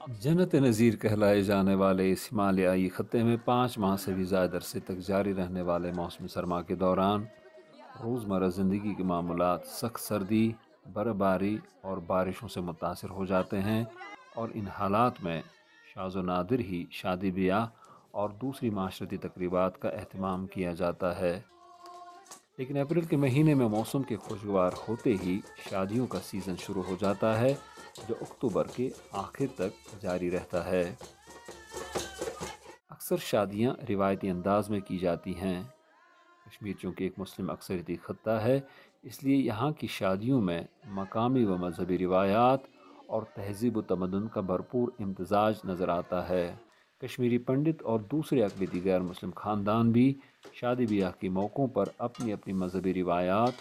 जन्नत नज़ीर कहलाए जाने वाले इस हिमालयाई खत्ते में 5 माह से भी ज़्यादा अरसे तक जारी रहने वाले मौसम सरमा के दौरान रोज़मर्रा ज़िंदगी के मामूलात सख्त सर्दी, बर्फ़बारी और बारिशों से मुतासर हो जाते हैं, और इन हालात में शाज़ व नादिर ही शादी ब्याह और दूसरी माशरती तकरीबात का एहतमाम किया जाता है। लेकिन अप्रैल के महीने में मौसम के खुशगवार होते ही शादियों का सीज़न शुरू हो जाता है, जो अक्टूबर के आखिर तक जारी रहता है। अक्सर शादियां रिवायती अंदाज में की जाती हैं। कश्मीर चूँकि एक मुस्लिम अक्सरियती खत्ता है, इसलिए यहाँ की शादियों में मकामी व मजहबी रिवायात और तहजीब व तमद्दुन का भरपूर इम्तजाज नज़र आता है। कश्मीरी पंडित और दूसरे अक़लियती गैर मुस्लिम ख़ानदान भी शादी ब्याह के मौक़ों पर अपनी अपनी मजहबी रिवायात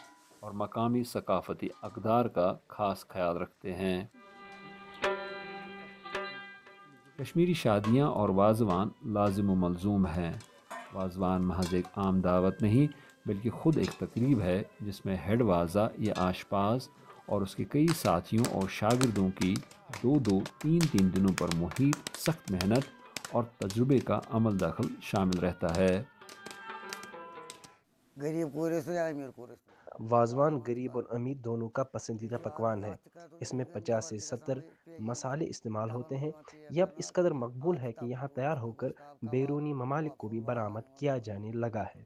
और मकामी सकाफ़ती अक़दार का ख़ास ख्याल रखते हैं। कश्मीरी शादियाँ और वाज़वान लाजिम व मलजूम हैं। वाज़वान महज एक आम दावत नहीं, बल्कि ख़ुद एक तकरीब है जिसमें हेड वाज़ा या आशपाज और उसके कई साथियों और शागिर्दों की दो दो तीन तीन दिनों पर मुहित सख्त मेहनत और तजुर्बे का अमल दखल शामिल रहता है। वाज़वान गरीब और अमीर दोनों का पसंदीदा पकवान है। इसमें 50 से 70 मसाले इस्तेमाल होते हैं। यह अब इस कदर मकबूल है कि यहाँ तैयार होकर बैरूनी ममालिक को भी बरामद किया जाने लगा है।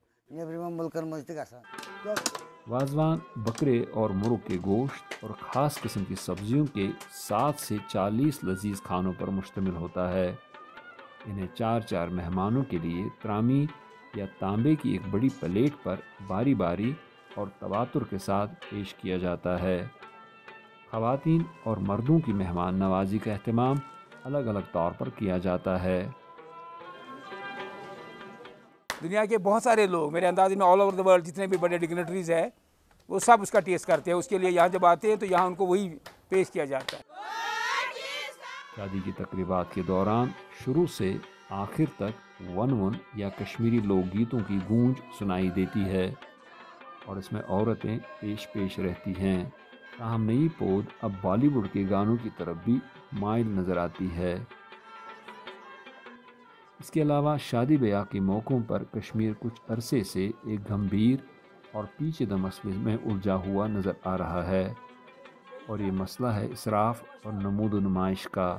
वाज़वान बकरे और मुर्ग के गोश्त और ख़ास किस्म की सब्जियों के 7 से 40 लजीज खानों पर मुश्तमिल होता है। इन्हें चार चार मेहमानों के लिए त्रामी या तांबे की एक बड़ी प्लेट पर बारी बारी और तवातुर के साथ पेश किया जाता है। ख़वातीन और मर्दों की मेहमान नवाजी का एहतमाम अलग अलग तौर पर किया जाता है। दुनिया के बहुत सारे लोग मेरे अंदाज़े में ऑल ओवर द वर्ल्ड जितने भी बड़े डिग्नेटरीज हैं वो सब उसका टेस्ट करते हैं। उसके लिए यहाँ जब आते हैं तो यहाँ उनको वही पेश किया जाता है। शादी की तकरीबात के दौरान शुरू से आखिर तक वन वन या कश्मीरी लोकगीतों की गूंज सुनाई देती है, और इसमें औरतें पेश पेश रहती हैं। ताहम नई पौध अब बॉलीवुड के गानों की तरफ भी माइल नज़र आती है। इसके अलावा शादी ब्याह के मौक़ों पर कश्मीर कुछ अरसे से एक गंभीर और पेचीदा मसले में उलझा हुआ नज़र आ रहा है, और ये मसला है इसराफ और नमूद नुमाइश का।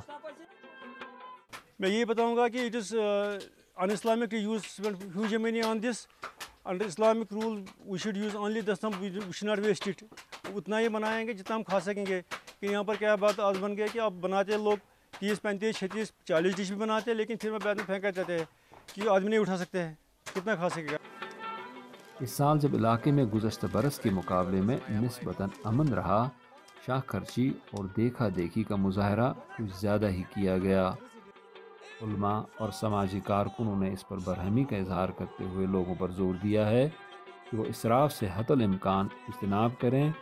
मैं ये बताऊंगा कि it is un-Islamic to use huge money on this. Under Islamic rule we should use only this, we should not waste it. उतना ही बनाएंगे जितना हम खा सकेंगे। कि यहाँ पर क्या बात आज बन गया कि अब बनाते लोग 30, 35, 36, 40 डिश भी बनाते हैं, लेकिन फिर मैं बाद में फेंका जाते हैं कि आदमी नहीं उठा सकते हैं, कितना खा सकेगा। इस साल जब इलाके में गुज़श्ता बरस के मुकाबले में निस्बतन अमन रहा, शाह खर्ची और देखा देखी का मुजाहरा कुछ ज़्यादा ही किया गया। उलमा और समाजी कारकुनों ने इस पर बरहमी का इजहार करते हुए लोगों पर जोर दिया है कि वो इसराफ से हतल इम्कान इज्तनाब करें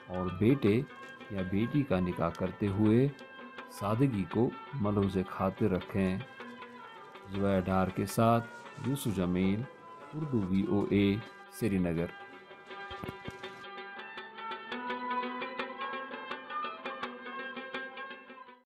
और बेटे या बेटी का निकाह करते हुए सादगी को मलूज़ खातिर रखें। जुबैर डार के साथ यूसुफ जमील, उर्दू VOA, श्रीनगर।